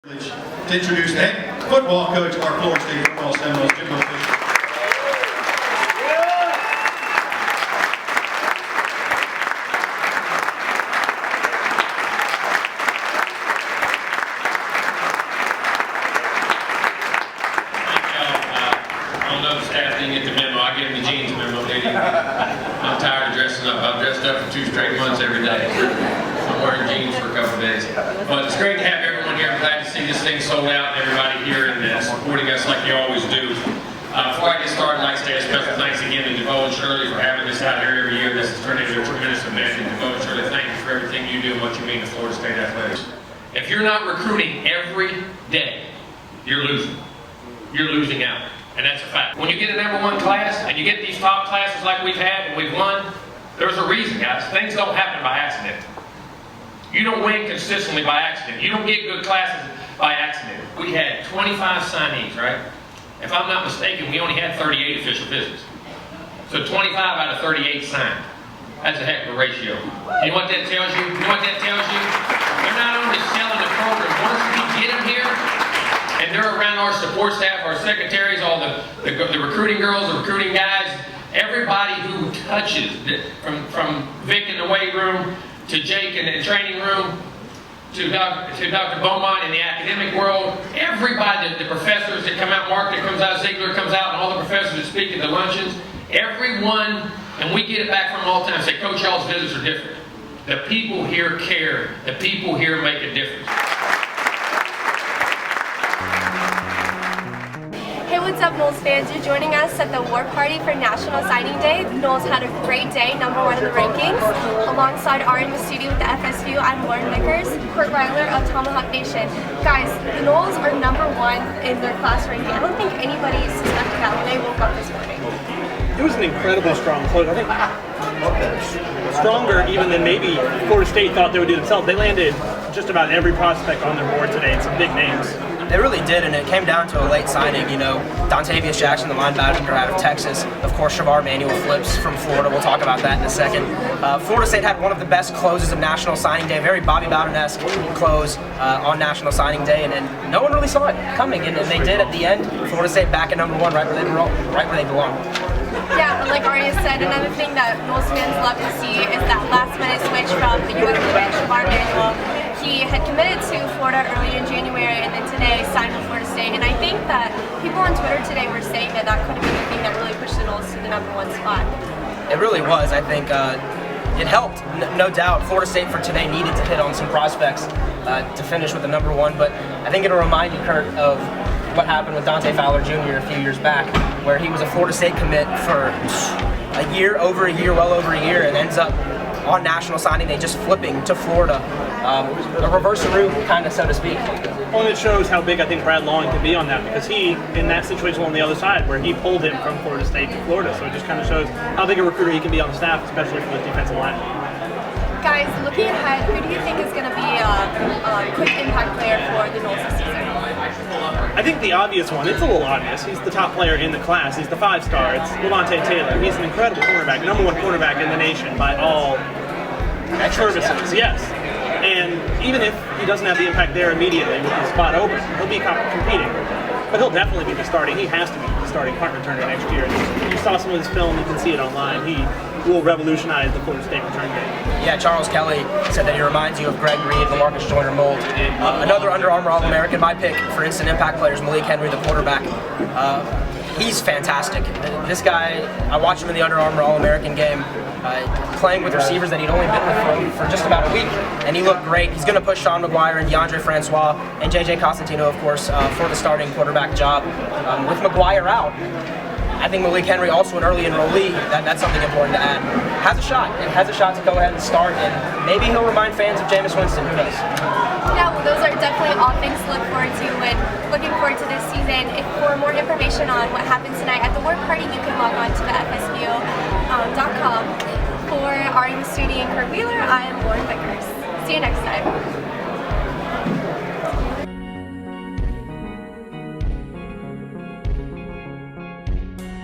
To introduce the head football coach of our Florida State football Seminoles, Jim Fisher. I don't know if the staff didn't get the memo. I gave them the jeans memo. They didn't. I'm tired of dressing up. I've dressed up for 2 straight months every day. I'm wearing jeans for a couple of days. But it's great to have everyone here. I'm glad to see this thing sold out and everybody here and supporting us like you always do. Before I get started, I'd like to say a special thanks again to DeVoe and Shirley for having this out here every year. This has turned into a tremendous event. And DeVoe and Shirley, thank you for everything you do and what you mean to Florida State athletics. If you're not recruiting every day, you're losing. You're losing out. And that's a fact. When you get a #1 class and you get these top classes like we've had and we've won, there's a reason, guys. Things don't happen by accident. You don't win consistently by accident. You don't get good classes by accident. We had 25 signees, right? If I'm not mistaken, we only had 38 official visits. So 25 out of 38 signed. That's a heck of a ratio. You know what that tells you? You know what that tells you? They're not only selling the program. Once we get them here, and they're around our support staff, our secretaries, all the recruiting girls, the recruiting guys, everybody who touches, from Vic in the weight room, to Jake in the training room, to Dr. Beaumont in the academic world, everybody, the professors that come out, Mark that comes out, Ziegler comes out, and all the professors that speak at the luncheons, everyone, and we get it back from them all the time, say, Coach, y'all's visits are different. The people here care. The people here make a difference. Hey, what's up, Noles fans? You're joining us at the War Party for National Signing Day. The Noles had a great day, #1 in the rankings. Alongside our in the studio with the FSView, I'm Lauren Vickers, Kurt Reiler of Tomahawk Nation. Guys, the Noles are #1 in their class ranking. I don't think anybody suspected that when they woke up this morning. It was an incredibly strong close. I think stronger even than maybe Florida State thought they would do themselves. They landed just about every prospect on their board today, and some big names. They really did, and it came down to a late signing. You know, Dontavius Jackson, the linebacker out of Texas. Of course, Shavar Manuel Flips from Florida. We'll talk about that in a second. Florida State had one of the best closes of National Signing Day, very Bobby Bowden-esque close on National Signing Day, and no one really saw it coming, and they did at the end. Florida State back at #1, right where they belong. Yeah, but like Arya said, another thing that Noles fans love to see is that last-minute switch from the UNM commit, Shavar Manuel. He had committed to Florida early in January and then today signed with Florida State. And I think that people on Twitter today were saying that that could have been the thing that really pushed the Noles to the #1 spot. It really was. I think it helped, no doubt. Florida State for today needed to hit on some prospects to finish with the #1. But I think it'll remind you, Kurt, of what happened with Dante Fowler Jr. a few years back, where he was a Florida State commit for a year, well over a year, and ends up on National Signing Day just flipping to Florida. A reverse-a-roo, kind of, so to speak. Well, and it shows how big I think Brad Long can be on that, because he, in that situation on the other side, where he pulled him from Florida State to Florida, so it just kind of shows how big a recruiter he can be on the staff, especially for the defensive line. Guys, looking ahead, who do you think is going to be a quick impact player for the Noles this season? I think the obvious one, it's a little obvious, he's the top player in the class, he's the 5-star, it's Levante Taylor. He's an incredible cornerback, #1 cornerback in the nation by all services, yes. And even if he doesn't have the impact there immediately with his spot open, he'll be competing. But he'll definitely be the starting, he has to be the starting punt returner next year. If you saw some of his film, you can see it online. He will revolutionize the Florida State return game. Yeah, Charles Kelly said that he reminds you of Greg Reed, the Marcus Joyner mold. Another Under Armour All-American, my pick for instant impact players, Malik Henry, the quarterback. He's fantastic. This guy, I watched him in the Under Armour All-American game, playing with receivers that he'd only been with for just about a week, and he looked great. He's going to push Sean McGuire and DeAndre Francois and J.J. Costantino, of course, for the starting quarterback job. With McGuire out, I think Malik Henry, also an early enrollee, that's something important to add. Has a shot. It has a shot to go ahead and start, and maybe he'll remind fans of Jameis Winston. Who knows? Yeah, well, those are definitely all things to look forward to and looking forward to this season. For more information on what happens tonight at the War Party, you can log on to the FSView.com. For our in the studio and Kurt Wheeler, I am Lauren Vickers. See you next time.